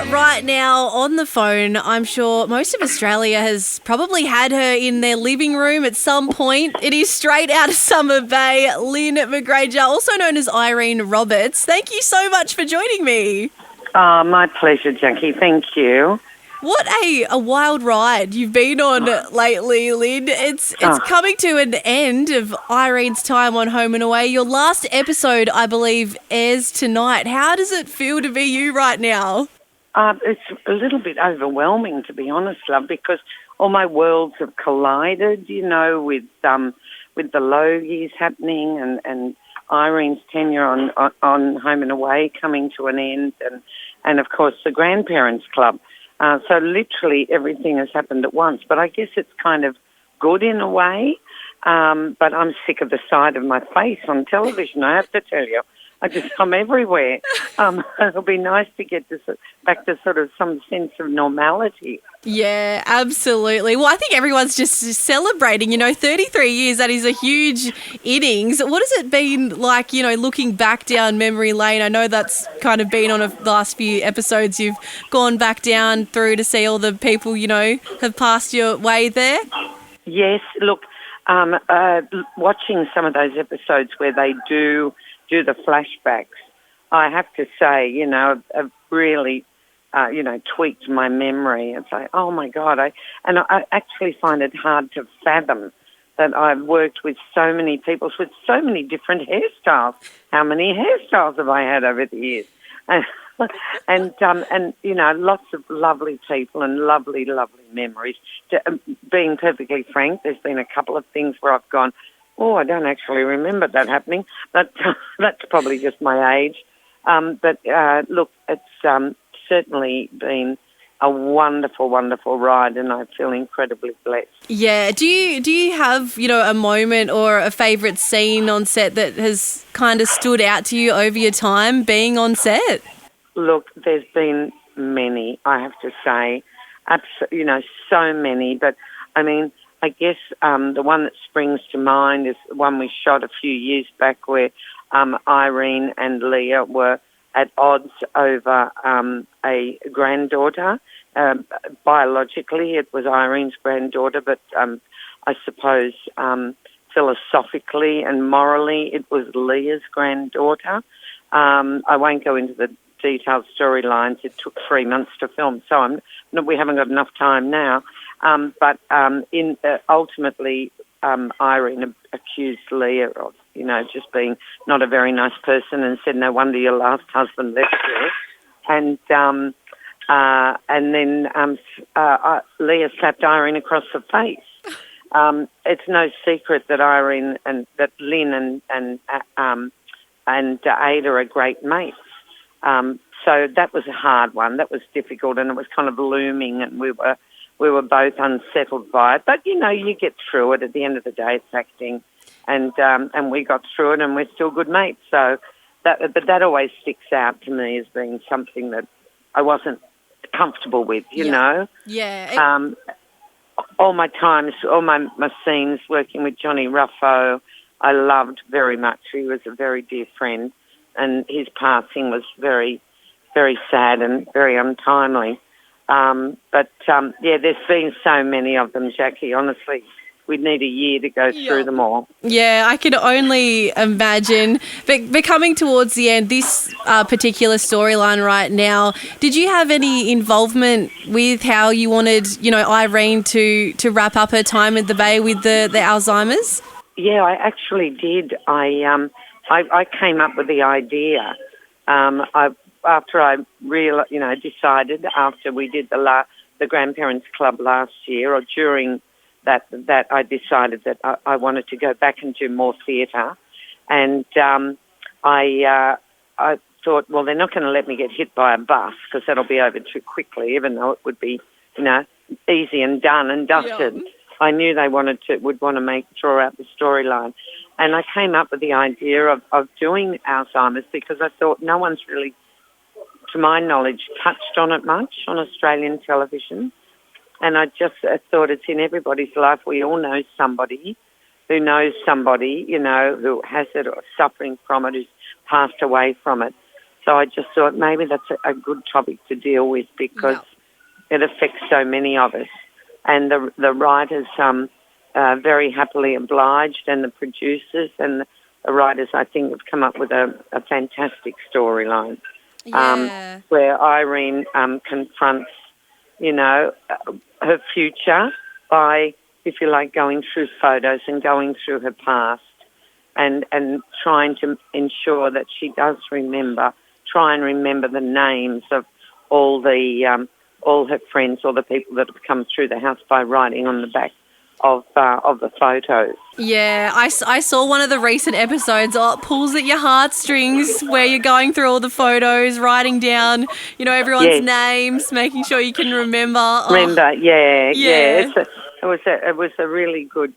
right now on the phone. I'm sure most of Australia has probably had her in their living room at some point. It is straight out of Summer Bay, Lynne McGranger, also known as Irene Roberts. Thank you so much for joining me. Oh, my pleasure, Jackie. Thank you. What a wild ride you've been on lately, Lynn. It's coming to an end of Irene's time on Home and Away. Your last episode, I believe, airs tonight. How does it feel to be you right now? It's a little bit overwhelming, to be honest, love, because all my worlds have collided, with the Logies happening and Irene's tenure on Home and Away coming to an end and of course, the Grandparents Club. So literally everything has happened at once. But I guess it's kind of good in a way. But I'm sick of the side of my face on television, I have to tell you. I'm everywhere. It'll be nice to get back to sort of some sense of normality. Yeah, absolutely. Well, I think everyone's just celebrating, 33 years, that is a huge innings. What has it been like, looking back down memory lane? I know that's kind of been on the last few episodes. You've gone back down through to see all the people, have passed your way there. Yes, look, watching some of those episodes where they do the flashbacks, I have to say, I've really, tweaked my memory and say, oh my God, I actually find it hard to fathom that I've worked with so many people with so many different hairstyles. How many hairstyles have I had over the years? And lots of lovely people and lovely, lovely memories. Being perfectly frank, there's been a couple of things where I've gone, oh, I don't actually remember that happening. But that's probably just my age. Look, it's certainly been a wonderful, wonderful ride, and I feel incredibly blessed. Yeah. Do you have, a moment or a favourite scene on set that has kind of stood out to you over your time being on set? Look, there's been many, I have to say. So many. But, I guess the one that springs to mind is the one we shot a few years back where Irene and Leah were at odds over a granddaughter. Biologically, it was Irene's granddaughter, but I suppose philosophically and morally, it was Leah's granddaughter. I won't go into the detailed storylines. It took 3 months to film, so we haven't got enough time now. Ultimately, Irene accused Leah of, just being not a very nice person and said, no wonder your last husband left you. And then Leah slapped Irene across the face. It's no secret that Irene and that Lynne and Ada are great mates. So that was a hard one. That was difficult, and it was kind of looming, and we were both unsettled by it. But, you get through it. At the end of the day, it's acting. And we got through it, and we're still good mates. So that always sticks out to me as being something that I wasn't comfortable with, you know. Yeah. All my times, all my scenes working with Johnny Ruffo, I loved very much. He was a very dear friend, and his passing was very, very sad and very untimely. There's been so many of them, Jackie. Honestly, we'd need a year to go through them all. Yeah, I can only imagine. But coming towards the end, this particular storyline right now, did you have any involvement with how you wanted, Irene to wrap up her time at the Bay with the Alzheimer's? Yeah, I actually did. I came up with the idea. After I decided after we did the Grandparents Club last year, or during that I decided that I wanted to go back and do more theatre, and I thought, well, they're not going to let me get hit by a bus because that'll be over too quickly, even though it would be, easy and done and dusted. Yeah. I knew they would want to draw out the storyline, and I came up with the idea of doing Alzheimer's because I thought no one's really, to my knowledge, touched on it much on Australian television. And I just thought it's in everybody's life. We all know somebody who knows somebody, who has it or suffering from it, who's passed away from it. So I just thought maybe that's a good topic to deal with because it affects so many of us. And the writers very happily obliged, and the producers and the writers, I think, have come up with a fantastic storyline where Irene confronts, her future by, if you like, going through photos and going through her past and trying to ensure that she does try and remember the names of all her friends or the people that have come through the house by writing on the back of the photos. Yeah, I saw one of the recent episodes. Oh, it pulls at your heartstrings where you're going through all the photos, writing down, everyone's names, making sure you can remember. Remember, yeah. It was a really good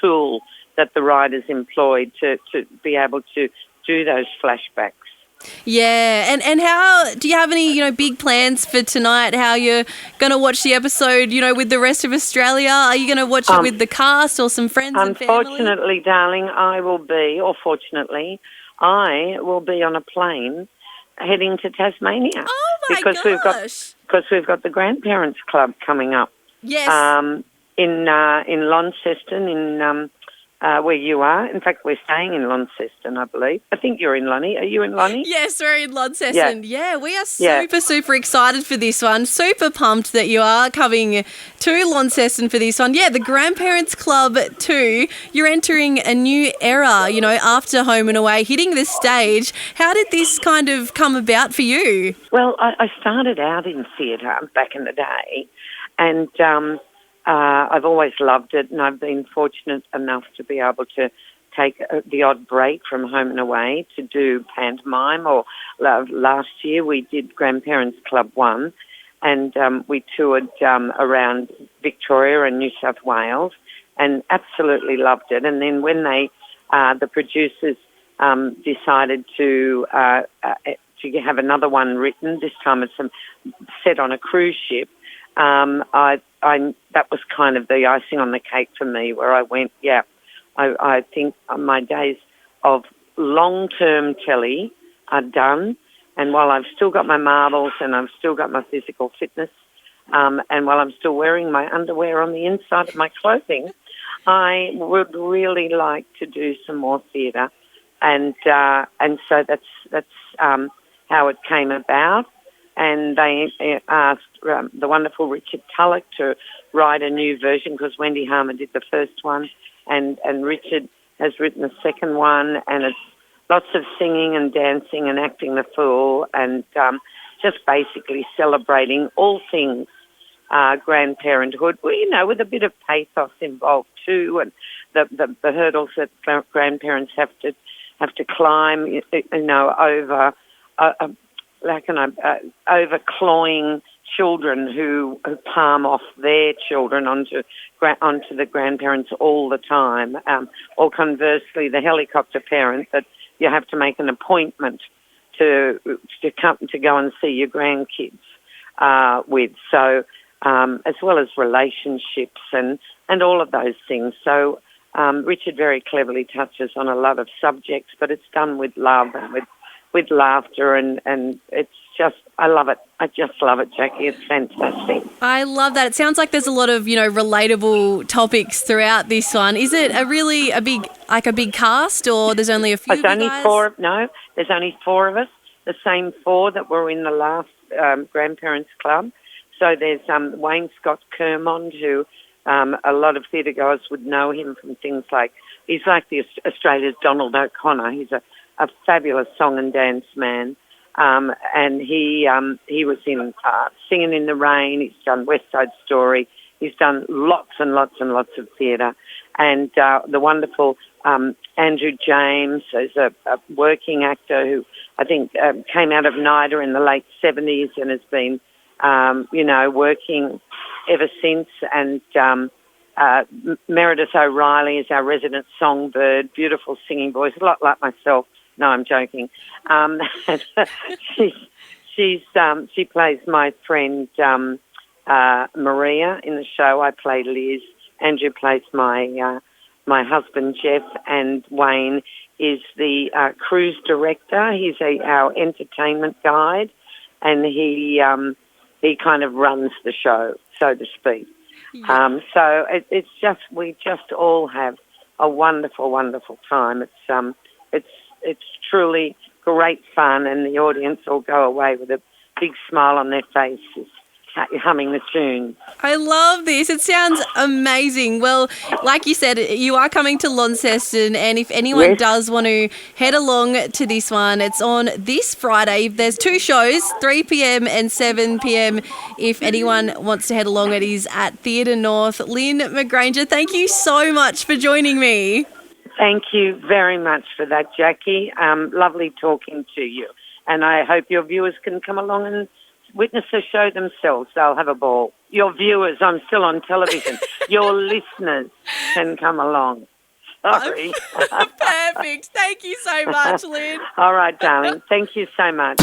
tool that the writers employed to be able to do those flashbacks. Yeah, and how do you have any big plans for tonight? How you're going to watch the episode with the rest of Australia? Are you going to watch it with the cast or some friends and family? Unfortunately, darling, I will be on a plane heading to Tasmania. Oh my gosh! Because we've got the Grandparents Club coming up. Yes. In Launceston, where you are. In fact, we're staying in Launceston, I believe. I think you're in Lonnie. Are you in Lonnie? Yes, we're in Launceston. Yeah, we are super excited for this one. Super pumped that you are coming to Launceston for this one. Yeah, the Grandparents Club too. You're entering a new era, after Home and Away, hitting this stage. How did this kind of come about for you? Well, I started out in theatre back in the day, and I've always loved it, and I've been fortunate enough to be able to take the odd break from Home and Away to do pantomime. Or last year we did Grandparents Club 1, and we toured around Victoria and New South Wales, and absolutely loved it. And then when the producers decided to have another one written, this time it's set on a cruise ship. That was kind of the icing on the cake for me, where I went, I think my days of long-term telly are done, and while I've still got my marbles and I've still got my physical fitness, and while I'm still wearing my underwear on the inside of my clothing, I would really like to do some more theatre, and so that's how it came about. And they asked the wonderful Richard Tulloch to write a new version because Wendy Harmer did the first one, and Richard has written the second one, and it's lots of singing and dancing and acting the fool, and just basically celebrating all things grandparenthood, with a bit of pathos involved too, and the hurdles that grandparents have to climb, over. Overclawing children who palm off their children onto the grandparents all the time, or conversely, the helicopter parent that you have to make an appointment to go and see your grandkids with. So, as well as relationships and all of those things. So, Richard very cleverly touches on a lot of subjects, but it's done with love and with laughter, and it's just, I love it. I just love it, Jackie. It's fantastic. I love that. It sounds like there's a lot of, relatable topics throughout this one. Is it a big cast, or there's only a few of you guys? There's only 4 of us, the same 4 that were in the last Grandparents Club. So there's Wayne Scott Kermond, who a lot of theatre goers would know him from things like, he's like the Australia's Donald O'Connor. He's a fabulous song and dance man, and he was in Singing in the Rain. He's done West Side Story. He's done lots and lots and lots of theatre. And the wonderful Andrew James is a working actor who I think came out of NIDA in the late 70s and has been, working ever since. And Meredith O'Reilly is our resident songbird, beautiful singing voice, a lot like myself. No, I'm joking. She plays my friend Maria in the show. I play Liz. Andrew plays my husband Jeff, and Wayne is the cruise director. He's our entertainment guide, and he kind of runs the show, so to speak. Yeah. So it's just, we just all have a wonderful, wonderful time. It's truly great fun, and the audience all go away with a big smile on their faces, humming the tune. I love this. It sounds amazing. Well, like you said, you are coming to Launceston, and if anyone Yes. does want to head along to this one, it's on this Friday. There's 2 shows, 3 p.m. and 7 p.m. If anyone wants to head along, it is at Theatre North. Lynne McGranger, thank you so much for joining me. Thank you very much for that, Jackie. Lovely talking to you. And I hope your viewers can come along and witness the show themselves. They'll have a ball. Your viewers, I'm still on television. Your listeners can come along. Sorry. Perfect. Thank you so much, Lynne. All right, darling. Thank you so much.